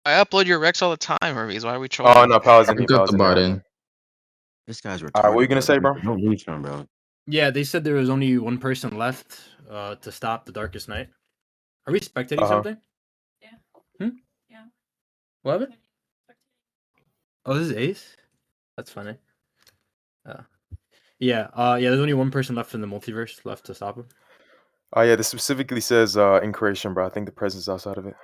I upload your Rex all the time, Hermes. Why are we Oh trolling? no, Pal's in I here. got Pal's the in here. bot Okay. in. This guy's retarded. All right, what you gonna say, bro? No reach him, bro. Yeah, they said there was only one person left to stop the Darkest Night. Are we spectating something? Yeah. Yeah. What happened? Oh, this is Ace? That's funny. Yeah, there's only one person left in the multiverse left to stop him. Oh yeah, this specifically says in creation, bro. I think the presence outside of it.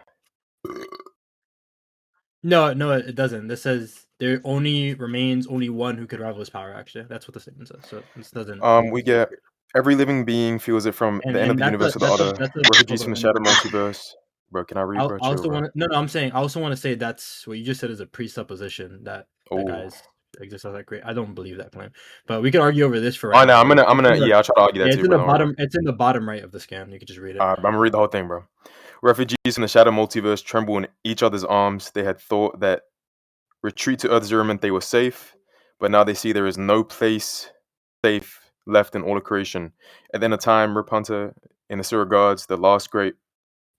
No, it doesn't. This says there only remains only one who could rival his power, actually. That's what the statement says. So this doesn't... We get every living being feels it from the end of the universe to the other. Refugees from the shadow multiverse. Bro, can I read, bro? I also want to... No, I'm saying... I also want to say that's... What you just said is a presupposition that the guys exist as that great. I don't believe that claim. But we can argue over this for right now. I'm gonna yeah, I'll try to argue that too, bro. It's in the bottom right of the scan. You can just read it. I'm gonna read the whole thing, bro. Refugees from the shadow multiverse tremble in each other's arms. They had thought that retreat to Earth Zero meant they were safe, but now they see there is no place safe left in all of creation. At the end of time, Rapunta in the Sewer Gods, the last great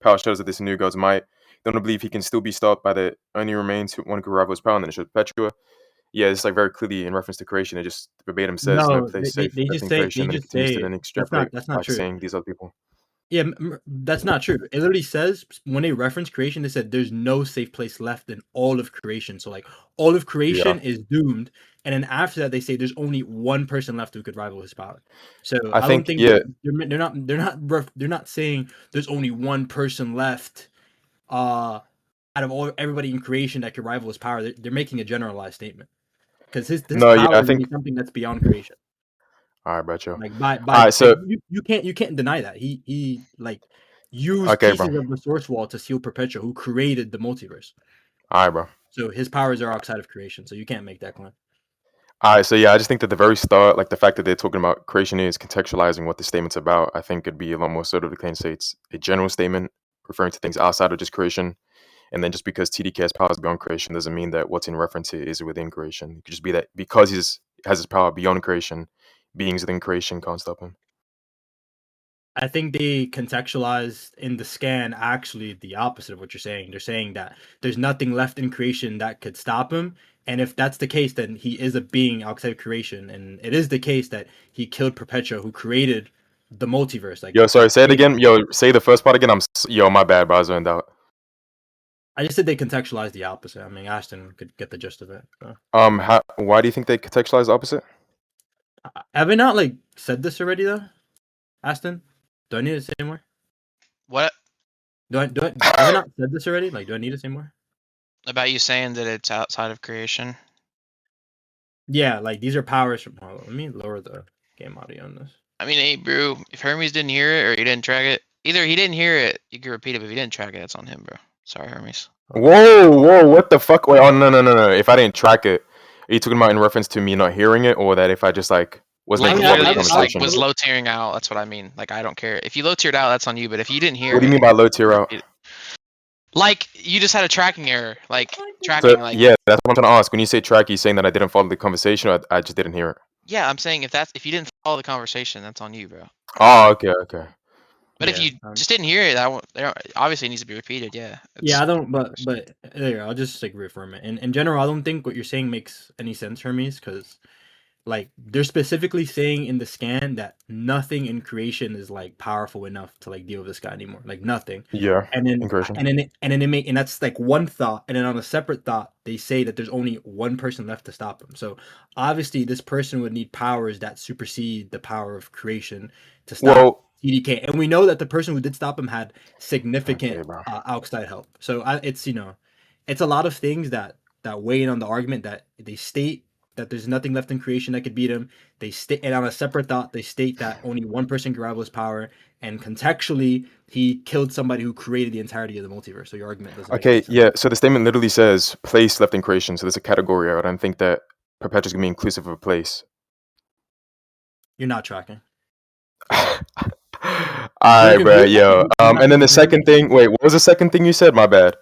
power shows that this new god's might. They don't believe he can still be stopped by the only remains one who could rival his power, and then it shows Perpetua. Yeah, it's like very clearly in reference to creation. It just verbatim says no place safe left in creation, and it continues to then extrapolate by saying these other people. Yeah, that's not true. It literally says when they reference creation, they said there's no safe place left in all of creation. So like all of creation is doomed, and then after that they say there's only one person left who could rival his power. So I don't think they're not saying there's only one person left out of everybody in creation that could rival his power. They're making a generalized statement because his power is something that's beyond creation. All right, bro. Like so you can't deny that he like used pieces of the source wall to seal Perpetua, who created the multiverse. All right, bro. So his powers are outside of creation, so you can't make that claim. All right, so yeah, I just think that the very start, like the fact that they're talking about creation is contextualizing what the statement's about. I think it'd be a lot more sort of the claim say it's a general statement referring to things outside of just creation. And then just because TDK has powers beyond creation doesn't mean that what's in reference here is within creation. It could just be that because he has his power beyond creation, beings within creation can't stop him. I think they contextualized in the scan actually the opposite of what you're saying. They're saying that there's nothing left in creation that could stop him. And if that's the case, then he is a being outside of creation. And it is the case that he killed Perpetua, who created the multiverse. Like, yo, sorry, say it again. Yo, say the first part again. My bad, bro. I zoned out. I just said they contextualized the opposite. I mean, Ashton could get the gist of it. So. Why do you think they contextualize the opposite? Have I not like said this already though, Ashton? Do I need to say more? What? Have I not said this already? Like, do I need to say more? About you saying that it's outside of creation? Yeah, like these are powers from... Hold on, let me lower the game audio on this. I mean, hey, bro, if Hermes didn't hear it or he didn't track it, either he didn't hear it, you can repeat it, but if he didn't track it, that's on him, bro. Sorry, Hermes. Whoa, what the fuck? Wait, oh, no. If I didn't track it, are you talking about in reference to me not hearing it, or that if I just like... was low tiering out. That's what I mean. Like, I don't care if you low tiered out. That's on you. But if you didn't hear, what do you mean by low tier out? Like you just had a tracking error. Like tracking. So, yeah, that's what I'm trying to ask. When you say track, you saying that I didn't follow the conversation, or I just didn't hear it. Yeah, I'm saying if you didn't follow the conversation, that's on you, bro. Oh, okay. But if you just didn't hear it, obviously it needs to be repeated. Yeah. Yeah, I don't. But there, I'll just like reaffirm it. In general, I don't think what you're saying makes any sense, Hermes, because. Like they're specifically saying in the scan that nothing in creation is like powerful enough to like deal with this guy anymore. Like nothing. Yeah. And then they make, and that's like one thought. And then on a separate thought, they say that there's only one person left to stop him. So obviously, this person would need powers that supersede the power of creation to stop TDK. And we know that the person who did stop him had significant outside help. So it's it's a lot of things that weigh in on the argument that they state. That there's nothing left in creation that could beat him. They state, and on a separate thought, they state that only one person can rival his power. And contextually, he killed somebody who created the entirety of the multiverse. So your argument doesn't. Okay, yeah. So the statement literally says place left in creation. So there's a category. I don't think that Perpetua's gonna be inclusive of a place. You're not tracking. All right, bro. Yo. And then the second thing. Wait, what was the second thing you said? My bad.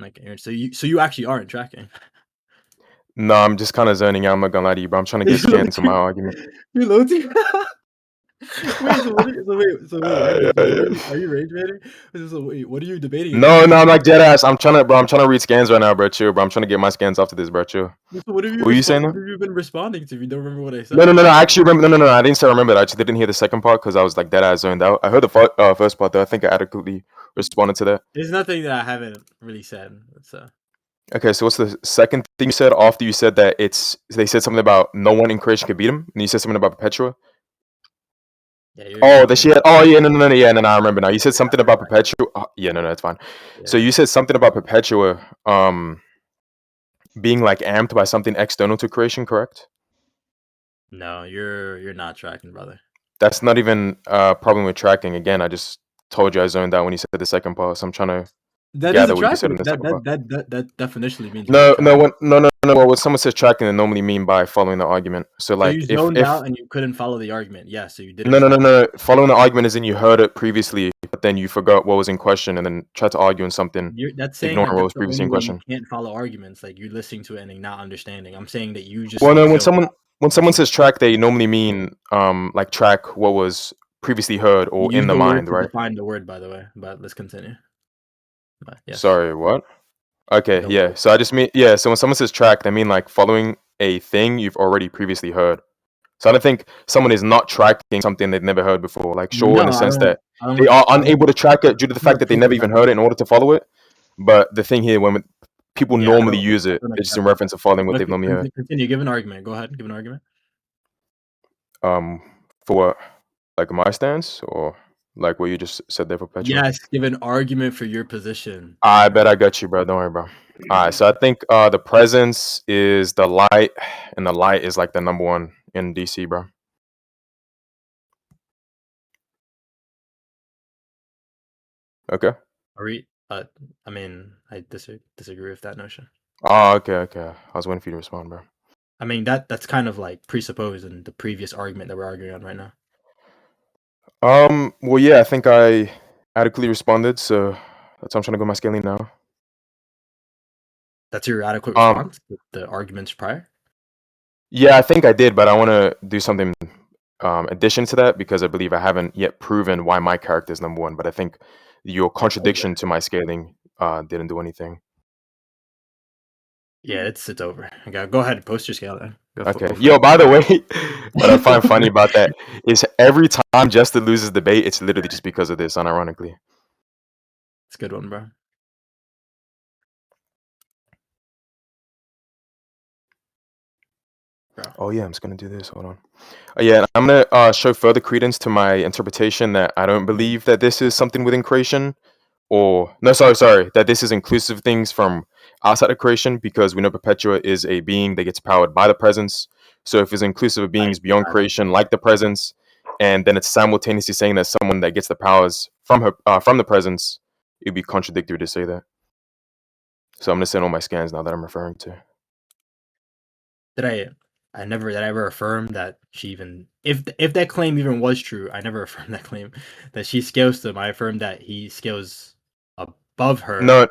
Okay, so you actually aren't tracking. No, I'm just kind of zoning out. I'm not gonna lie to you, bro. I'm trying to get scanned to my argument. You low tier. Wait, so what? Hermes, are you rage baiting? So wait, what are you debating No, against? I'm like dead ass. I'm trying to read scans right now, bro. Chill, bro. I'm trying to get my scans after this, bro. Chill. So what have you What were you saying? What have you been responding to? If you don't remember what I said. No. I actually remember. No. I didn't say I remember. I just didn't hear the second part because I was like dead ass zoned out. I heard the first part though. I think I adequately responded to that. There's nothing that I haven't really said. So Okay, so what's the second thing you said after you said that they said something about no one in creation could beat him, and you said something about Perpetua? yeah. Oh, that she had. Oh, yeah, no, I remember now. You said something about Perpetua. Oh, yeah, no, it's fine. Yeah. So you said something about Perpetua, being like amped by something external to creation, correct? No, you're not tracking, brother. That's not even a problem with tracking. Again, I just told you I zoned out when you said the second part, so I'm trying to That gather isn't what you said tracking. in the second part. That definitionally means No. tracking. Well, when someone says tracking, they normally mean by following the argument. So So like, you zoned out and you couldn't follow the argument. Yeah, so you didn't. No. Following the argument is in you heard it previously, but then you forgot what was in question and then tried to argue on something, That's saying ignoring that what that's was the previously only in way you question. can't follow arguments. Like you're listening to it and not understanding. I'm saying that you just. Well, no, zoned when someone says track, they normally mean like track what was previously heard or Use in the the word mind, to right? define the word, by the way. But let's continue. But yes. Sorry, what? Okay, Don't yeah. worry. So I just mean So when someone says track, they mean like following a thing you've already previously heard. So I don't think someone is not tracking something they've never heard before. Like, sure, in No, the sense that I don't. they are I don't, unable to track it due to the I'm not fact that they never approving that. even heard it in order to follow it. But the thing here, when people Yeah, normally use I it, don't it's just in accept that. reference to following what But they've normally heard. continue. Give an argument. Go ahead and give an argument. For what? Like my stance, or like what you just said there for Petra? Yes, give an argument for your position. I bet I got you, bro. Don't worry, bro. All right, so I think the presence is the light, and the light is like the number one in DC, bro. Okay. I mean, I disagree with that notion. Oh, okay. I was waiting for you to respond, bro. I mean, that's kind of like presupposed in the previous argument that we're arguing on right now. Well, yeah, I think I adequately responded, so that's why I'm trying to go my scaling now. That's your adequate response to the arguments prior? Yeah, I think I did, but I want to do something addition to that because I believe I haven't yet proven why my character is number one. But I think your contradiction to my scaling didn't do anything. Yeah, it's over. Okay, go ahead and post your scale then. Okay. Yo, by the way, what I find funny about that is every time Jester loses debate, it's literally just because of this, unironically. It's a good one, bro. Oh yeah, I'm just gonna do this. Hold on. Yeah, I'm gonna show further credence to my interpretation that I don't believe that this is something within creation, or no, sorry, that this is inclusive things from outside of creation, because we know Perpetua is a being that gets powered by the presence. So if it's inclusive of beings beyond creation, like the presence, and then it's simultaneously saying that someone that gets the powers from the presence, it'd be contradictory to say that. So I'm gonna send all my scans now that I'm referring to. I never affirm that she even if that claim even was true, I never affirmed that claim that she scales them. I affirmed that he scales above her. No,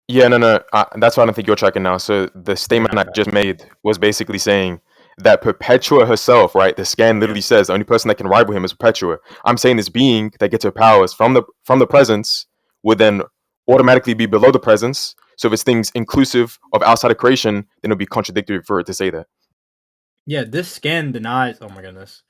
that's why I don't think you're tracking now. So the statement I just made was basically saying that Perpetua herself, right? The scan literally says the only person that can rival him is Perpetua. I'm saying this being that gets her powers from the presence would then automatically be below the presence. So if it's things inclusive of outside of creation, then it would be contradictory for it to say that. Yeah, this scan denies. Oh my goodness,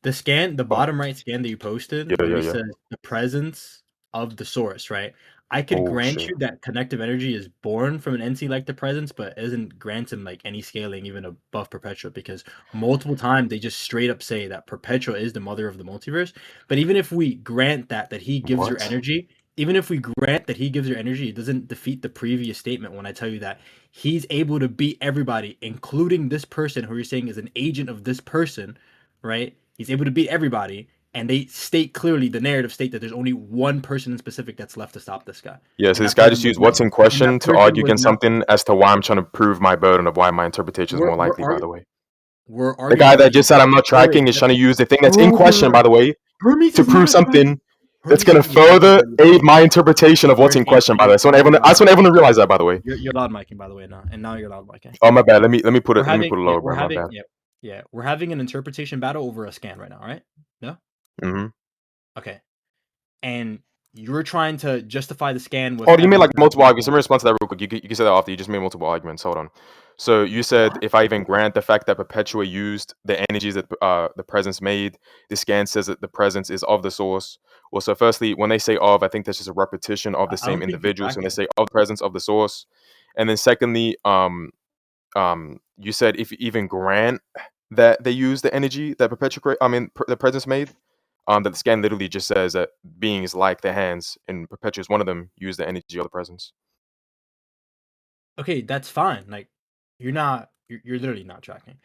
the bottom right scan that you posted, says the presence of the source, right? I could grant you that connective energy is born from an entity like the presence, but isn't granted like any scaling even above Perpetua, because multiple times they just straight up say that Perpetua is the mother of the multiverse. But even if we grant that he gives her energy, it doesn't defeat the previous statement when I tell you that he's able to beat everybody, including this person who you're saying is an agent of this person, right? He's able to beat everybody. And they state clearly, the narrative state that there's only one person in specific that's left to stop this guy. Yeah, so this guy just used what's in question to argue against something as to why I'm trying to prove my burden of why my interpretation is more likely, by the way. The guy that just said I'm not tracking is trying to use the thing that's in question, by the way, to prove something that's going to further aid my interpretation of what's in question, by the way. So I just want everyone to realize that, by the way. You're loud micing, by the way, now. And now you're loud micing. Oh, my bad. Let me put it lower, bro. My bad. Yeah, we're having an interpretation battle over a scan right now, right? No? Mm-hmm. Okay. And you're trying to justify the scan with. Oh, you made like evidence that multiple you arguments. Let me respond to that real quick. You can say that after. You just made multiple arguments. Hold on. So you said if I even grant the fact that Perpetua used the energies that the presence made, the scan says that the presence is of the source. Well, so firstly, when they say of, I think that's just a repetition of the I same don't think you're individuals. When they tracking. say of the presence of the source, and then secondly, you said if you even grant that they use the energy that the presence made, that the scan literally just says that beings like the hands and Perpetua's one of them use the energy of the presence. Okay, that's fine. Like, you're literally not tracking.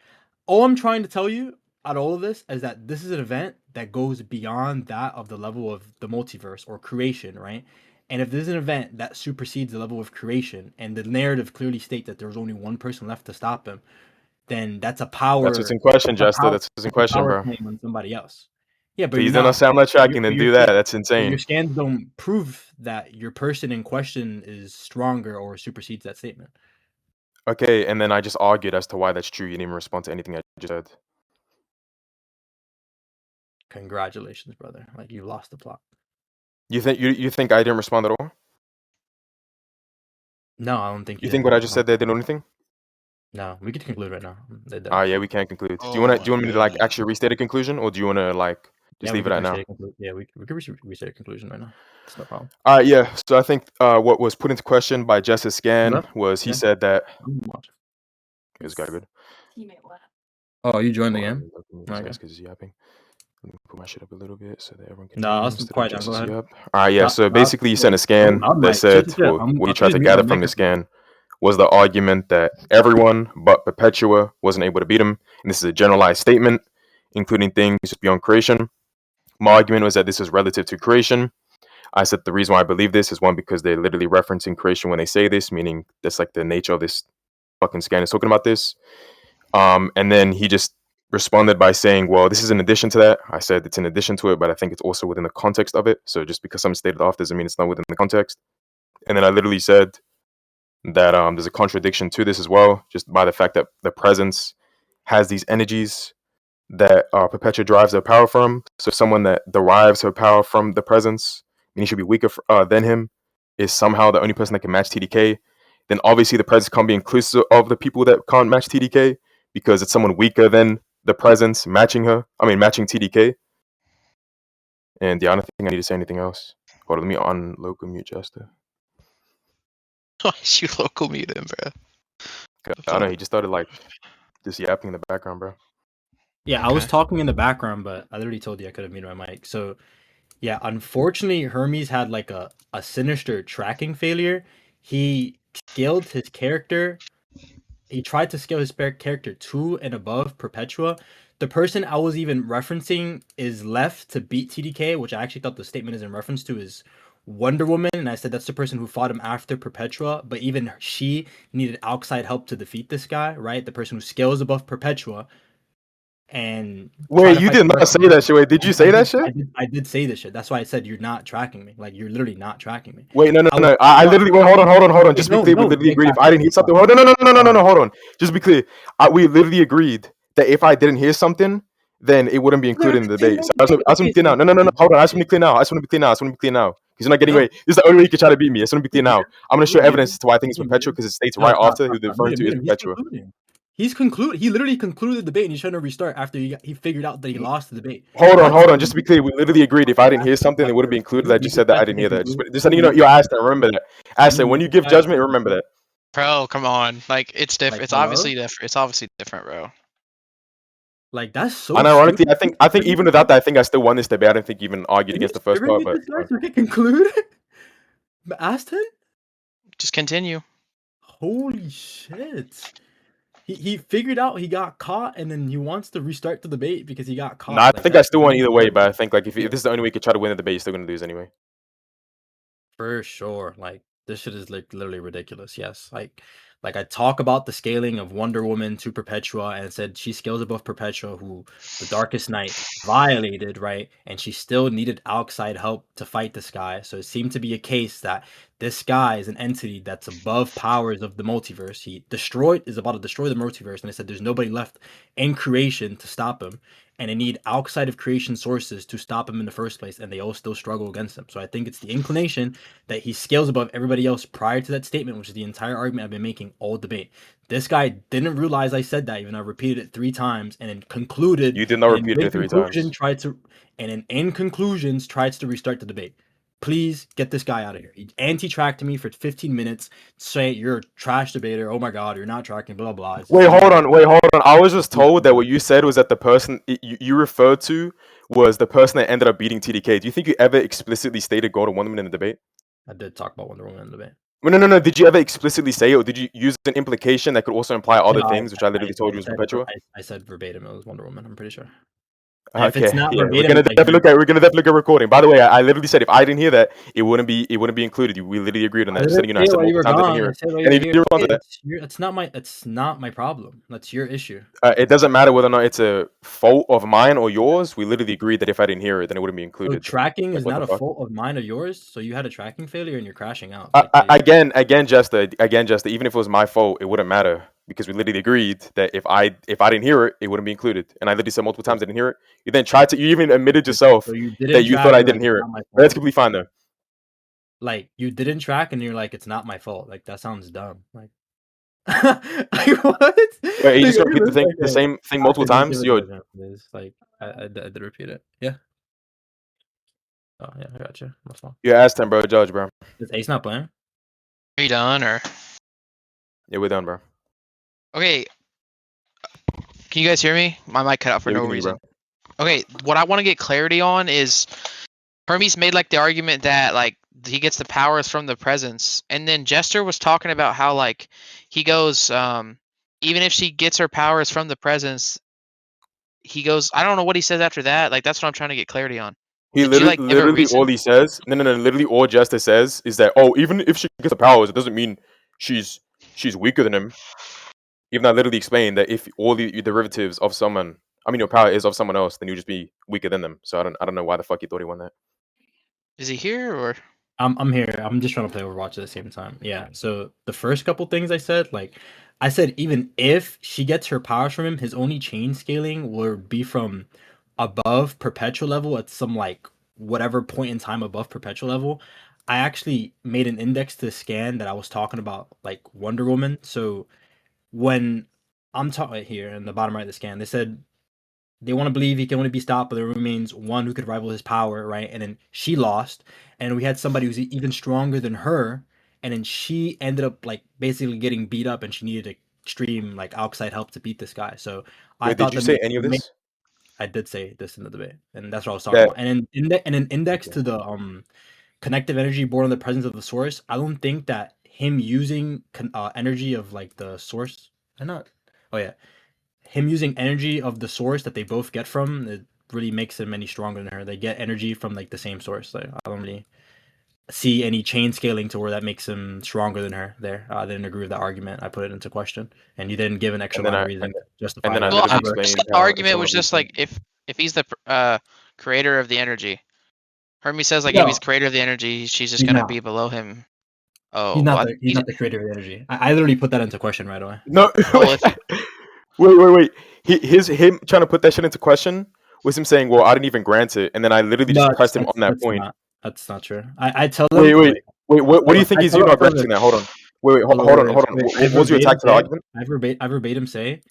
All I'm trying to tell you out of all of this is that this is an event that goes beyond that of the level of the multiverse or creation, right? And if this is an event that supersedes the level of creation, and the narrative clearly states that there's only one person left to stop him, then that's a That's what's power. in question, That's a Jester. power. That's what's in That's a question, power bro. claim on somebody else. Yeah, but you're Please don't not. say I'm not tracking, But then do that. That's your insane. scans don't prove that your person in question is stronger or supersedes that statement. Okay, and then I just argued as to why that's true. You didn't even respond to anything I just said. Congratulations, brother. Like, you lost the plot. You think I didn't respond at all? No, I don't think You you think did. what I just said there didn't do anything? No, we could conclude right now. They're done. Yeah, we can't conclude. Do you Oh want my me to like goodness. actually restate a conclusion, or do you want to like Yeah, just we leave it could at now? restate a conclusion. Yeah, we could restate a conclusion right now. It's no problem. All right, yeah. So I think what was put into question by Justice Scan Left? was he Yeah. said that Watch. it's got good. Teammate left. Oh, you joined Hold on, again? let me mute Okay. these guys because he's yapping. Let me put my shit up a little bit so that everyone can No, hear him let's instead of quiet down. Go Justice ahead. Yup. All right, yeah. So basically, you sent a Oh, scan loud that mic. said, Shut your shit. what you I'll tried just to mute my gather from the microphone. scan was the argument that everyone but Perpetua wasn't able to beat him. And this is a generalized statement, including things beyond creation. My argument was that this is relative to creation. I said the reason why I believe this is one, because they're literally referencing creation when they say this, meaning that's like the nature of this fucking scan is talking about this. And then he just responded by saying, well, this is in addition to that. I said it's in addition to it, but I think it's also within the context of it. So just because something stated off doesn't mean it's not within the context. And then I literally said that there's a contradiction to this as well, just by the fact that the presence has these energies that Perpetua derives their power from. So someone that derives her power from the presence, meaning should be weaker than him, is somehow the only person that can match TDK. Then obviously the presence can't be inclusive of the people that can't match TDK, because it's someone weaker than the presence matching TDK. And yeah, I don't think I need to say anything else. Hold on, let me on local mute Jester. Why is you local mute him, bro? I know he just started like just yapping in the background, bro. Yeah, I was talking in the background, but I literally told you I could have muted my mic. So, yeah, unfortunately, Hermes had like a sinister tracking failure. He scaled his character. He tried to scale his character to and above Perpetua. The person I was even referencing is left to beat TDK, which I actually thought the statement is in reference to is Wonder Woman, and I said that's the person who fought him after Perpetua, but even she needed outside help to defeat this guy, right? The person who scales above Perpetua and Wait, you did not say that shit. Wait, did you say that shit? I did say this shit. That's why I said you're not tracking me. Like, you're literally not tracking me. Wait, no. I literally wait. Hold on. Just be clear. We literally agreed. If I didn't hear something, hold on. No. Hold on. Just be clear. We literally agreed that if I didn't hear something, then it wouldn't be included in the debate. So I just want to be clear now. No. Hold on. I just want to be clear now. Because you're not getting away. This is the only way you can try to beat me. I just want to be clear now. I'm going to show evidence as to why I think it's Perpetua, because it states right after who they're referring to is Perpetua. He literally concluded the debate, and he's trying to restart after he figured out that he lost the debate. Hold on. Just to be clear, we literally agreed. If I didn't hear something, it wouldn't be included. I just said that I didn't hear that. Just letting you know, yo, Aston, remember that. Aston, when you give judgment, remember that. Bro, come on. Like, it's different. Like, It's obviously different. It's obviously different, bro. Like, that's so. And ironically, I think even without that, I think I still won this debate. I didn't think even argued against the first part, but conclude. Aston, Just continue. holy shit. He figured out he got caught, and then he wants to restart the debate because he got caught. no, I think I still won either way. But I think like if this is the only way you could try to win the debate, you're still gonna lose anyway. For sure. Like, this shit is like literally ridiculous. Yes. Like, Like I talk about the scaling of Wonder Woman to Perpetua and said she scales above Perpetua, who the Darkest Knight violated, right? And she still needed outside help to fight this guy. So it seemed to be a case that this guy is an entity that's above powers of the multiverse. He is about to destroy the multiverse, and they said there's nobody left in creation to stop him. And they need outside of creation sources to stop him in the first place, and they all still struggle against him. So I think it's the inclination that he scales above everybody else prior to that statement, which is the entire argument I've been making all debate. This guy didn't realize I said that, even though I repeated it 3 times, and then concluded. You did not and repeat it 3 times. In conclusions, tries to restart the debate. Please get this guy out of here. He anti-tracked me for 15 minutes, saying you're a trash debater. Oh my god, you're not tracking, blah blah. Wait, hold on. I was just told that what you said was that the person you referred to was the person that ended up beating TDK. Do you think you ever explicitly stated God or Wonder Woman in the debate? I did talk about Wonder Woman in the debate. No. Did you ever explicitly say it, or did you use an implication that could also imply other things, which I literally told you was Perpetua? I said verbatim it was Wonder Woman. I'm pretty sure. Okay, If it's not yeah, verbatim, we're gonna definitely look at recording. By the way, I literally said if I didn't hear that, it wouldn't be included. We literally agreed on that. Just letting you know, I said multiple times I didn't hear it. And if you respond to that, it's not my problem. That's your issue. It doesn't matter whether or not it's a fault of mine or yours. We literally agreed that if I didn't hear it, then it wouldn't be So included. tracking Like, is what not the a fuck? fault of mine or yours. So you had a tracking failure and you're crashing out. Again, Jester. Even if it was my fault, it wouldn't matter because we literally agreed that if I didn't hear it, it wouldn't be included. And I literally said multiple times I didn't hear it. You then you even admitted yourself So you that didn't you track thought I and didn't you're hear like, it. "It's not my But that's fault." completely fine though. Like you didn't track and you're like, it's not my fault. Like that sounds dumb. Like, like what? Wait, you just Like, repeat the same thing multiple Actually, times. give it Yo, a judgment, please. Like I did repeat it. Yeah. Oh yeah, I got you. That's fine. you asked him, bro. Judge, bro. Is Ace not playing? Are you done or? Yeah, we're done, bro. Okay. Can you guys hear me? My mic cut out for Yeah, we no can hear you, reason. Okay, what I want to get clarity on is Hermes made like the argument that like he gets the powers from the presence, and then Jester was talking about how like he goes even if she gets her powers from the presence, he goes I don't know what he says after that. Like that's what I'm trying to get clarity on. He Did you like give a literally all reason? he says. No. Literally all Jester says is that even if she gets the powers, it doesn't mean she's weaker than him. Even though I literally explained that if all the derivatives of someone, your power is of someone else, then you just be weaker than them. So I don't know why the fuck he thought he won that. Is he here or? I'm here. I'm just trying to play Overwatch at the same time. Yeah. So the first couple things I said, I said even if she gets her powers from him, his only chain scaling will be from above perpetual level at some like whatever point in time above perpetual level. I actually made an index to scan that I was talking about, like Wonder Woman. So when I'm talking right here in the bottom right of the scan, they said they want to believe he can only be stopped, but there remains one who could rival his power, right? And then she lost, and we had somebody who's even stronger than her, and then she ended up like basically getting beat up, and she needed extreme like outside help to beat this guy. So I Wait, thought did you that say any of this? I did say this in the debate, and that's what I was talking Yeah. about. And an index to the connective energy born in the presence of the source. I don't think that him using energy of like the source. I not. Oh yeah, him using energy of the source that they both get from, it really makes him any stronger than her. They get energy from like the same source. Like I don't really see any chain scaling to where that makes him stronger than her. There, I didn't agree with that argument. I put it into question, and you didn't give an extra line of reason to justify. then I that. Well, literally I explained the how argument it's was not just weaker. like if he's the creator of the energy. Hermes says like No. if he's creator of the energy, she's just He's gonna not. be below him. Oh, He's not what? the he's not the creator of the energy. I literally put that into question right away. No, Well, wait. Him trying to put that shit into question was him saying, "Well, I didn't even grant it," and then I literally just pressed him on that point. That's not true. I tell them. Wait. What do you think he's even not granting that? Hold on. Wait. Hold on. What was your attack to the argument? I verbatim say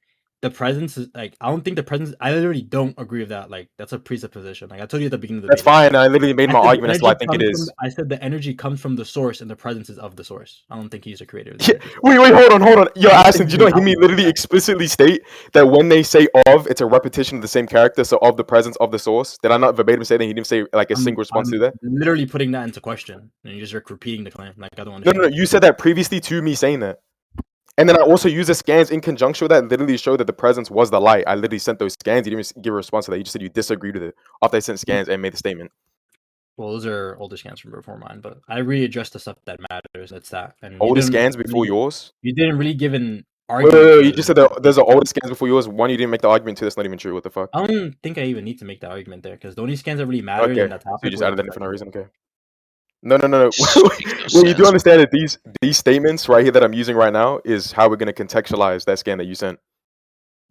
the presence is like I don't think the presence. I literally don't agree with that. Like that's a presupposition. Like I told you at the beginning of the That's debate. fine. I literally made my argument. That's why I think it is. I said the energy comes from the source, and the presence is of the source. I don't think he's a creator of the energy. Wait, hold on. Yo, Aston, do you know he literally explicitly state that when they say of, it's a repetition of the same character, so of the presence of the source? Did I not verbatim say that? He didn't say like a single response to that? Literally putting that into question, and you're just repeating the claim. Like I don't understand. No. You said that previously to me saying that. And then I also used the scans in conjunction with that, literally showed that the presence was the light. I literally sent those scans. You didn't even give a response to that. You just said you disagreed with it after I sent scans and made the statement. Well, those are older scans from before mine, but I really addressed the stuff that matters. That's that. And Older scans before yours? You didn't really give an Wait, argument. you just said that there's an older scans before yours. One, you didn't make the argument to. That's not even true. What the fuck? I don't think I even need to make that argument there because the only scans that really mattered Okay, in that topic. so you just were added the that in for no perpetual. reason. Okay. No. Makes no Well, you do sense. understand that these statements right here that I'm using right now is how we're gonna contextualize that scan that you sent.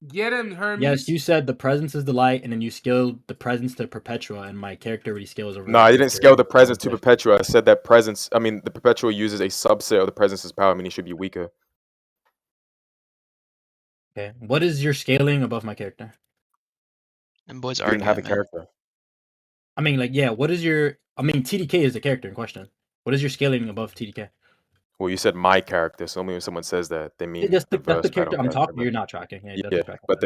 Get him, Hermes. Yes, you said the presence is the light, and then you scaled the presence to Perpetua, and my character already scales over. No, I didn't scale the presence to Perpetua. I said that presence. I mean, the Perpetua uses a subset of the presence's power, meaning it should be weaker. Okay, what is your scaling above my character? And boys You didn't arguing, have a man. character. I mean, like, yeah. What is your? I mean, TDK is the character in question. What is your scaling above TDK? Well, you said my character, so only when someone says that, they mean That's the verse character battle I'm talking. but- You're not tracking. Yeah, Yeah, tracking. but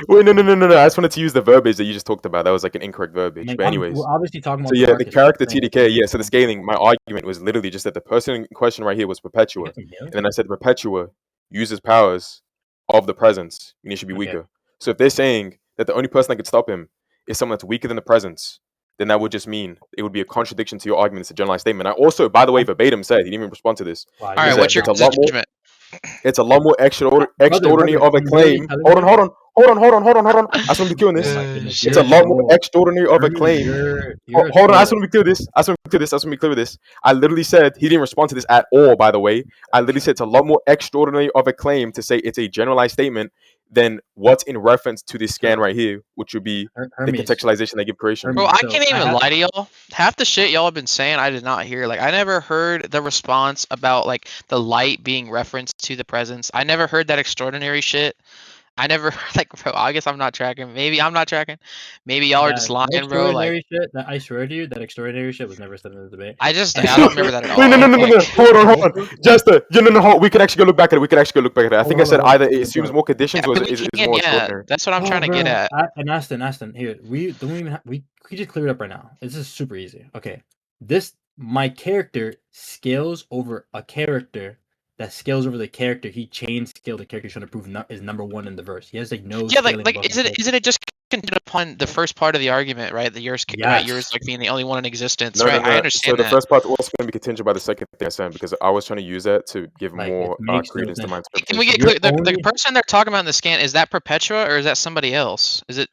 wait, no. I just wanted to use the verbiage that you just talked about. That was like an incorrect verbiage. I mean, But anyways, we're obviously talking about so yeah, the Marcus, character saying that TDK. Yeah, so the scaling. My argument was literally just that the person in question right here was you Perpetua, got some healing? and then I said Perpetua uses powers of the presence, and he should be Okay. weaker. So if they're saying that the only person that could stop him is someone that's weaker than the presence, then that would just mean it would be a contradiction to your argument. It's a generalized statement. I also, by the way, verbatim said he didn't even respond to this. Wow, All right, Is what's that your it's a lot more- judgment? It's a lot more extraordinary of a I'm literally claim. telling Hold on, you- hold on. I just want to be clear on this. Oh my goodness, It's a you're lot more so- extraordinary of a Hermes, claim. you're Hold on, I just so- want to be clear with this. I just want to be clear with this. I literally said he didn't respond to this at all, by the way. I literally said it's a lot more extraordinary of a claim to say it's a generalized statement than what's in reference to this scan right here, which would be the Hermes. contextualization they give creation. Bro, Hermes, I so can't I even have- lie to y'all. Half the shit y'all have been saying, I did not hear. Like, I never heard the response about like the light being referenced to the presence. I never heard that extraordinary shit. I never like, bro. I guess I'm not tracking. Maybe I'm not tracking. Maybe y'all are just that lying, bro. Like, extraordinary shit that I swear to you, that extraordinary shit was never said in the debate. I just, And I don't remember that at all. Wait, no. Like, Hold on. Jester, hold. We can actually go look back at it. I think I said Hold on. either it assumes more conditions yeah, or we is can, more yeah, extraordinary. that's what I'm trying to get bro. at. And Aston, here we don't even we just clear it up right now. This is super easy. Okay, my character scales over a character that scales over the character. He chain scaled the character he's trying to prove is number one in the verse. He has like no. Yeah, scaling like above my character. isn't it just contingent upon the first part of the argument, right? That yours, right? Yours like being the only one in existence, right? I So understand the that. first part's also going to be contingent by the second thing I said because I was trying to use that to give Like, more it makes no credence to sense. my Can interpretation. we get You're clear? The only- person they're talking about in the scan, is that Perpetua or is that somebody else? Is it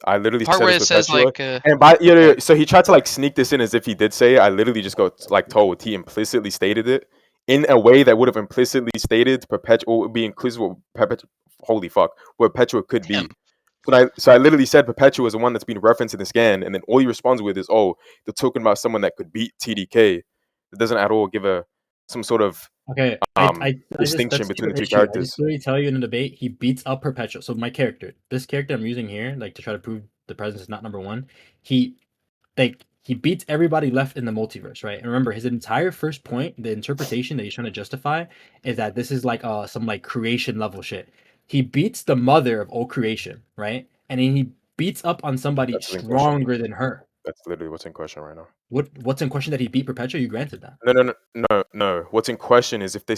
I literally part said where it's it says Perpetua. like? And by yeah, so he tried to like sneak this in as if he did say it. I literally just got like told he implicitly stated it in a way that would have implicitly stated Perpetua would be inclusive of Perpetua. Holy fuck, what Perpetua could be. Damn. So I literally said Perpetua is the one that's being referenced in the scan, and then all he responds with is, "Oh, they're talking about someone that could beat TDK." It doesn't at all give some sort of Okay, distinction between the two I characters. just literally tell you in the debate, he beats up Perpetua. So my character, this character I'm using here, like to try to prove the presence is not number one, he beats everybody left in the multiverse, right? And remember, his entire first point, the interpretation that he's trying to justify, is that this is like some like creation level shit. He beats the mother of all creation, right? And then he beats up on somebody That's the question. stronger than her. That's literally what's in question right now. What's in question that he beat Perpetua? You granted that. No. What's in question is if they